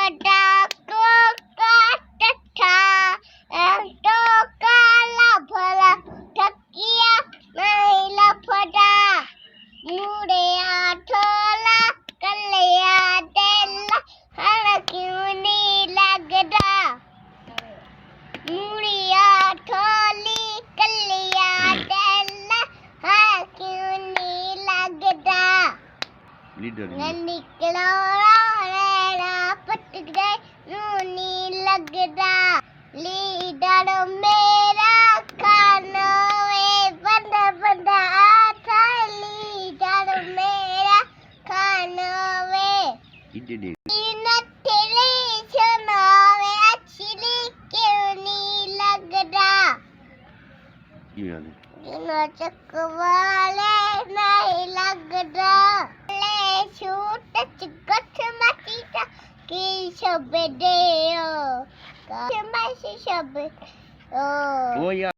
फटाको का टट्ठा तो काला भला ठकिया नहीं लफड़ा मुड़े आठोला कलिया तेला हर क्यों नहीं लगता मुड़िया ठोली कलिया तेला हर क्यों नहीं लगता निकलो पट गए नहीं लगता लीडर मेरा खाना बंदा बंदा आता लीडर मेरा खाना क्यों नहीं लगता चकवाले नहीं लगता ले छूट चिकट मचीता की सब दे ओ का सब ओ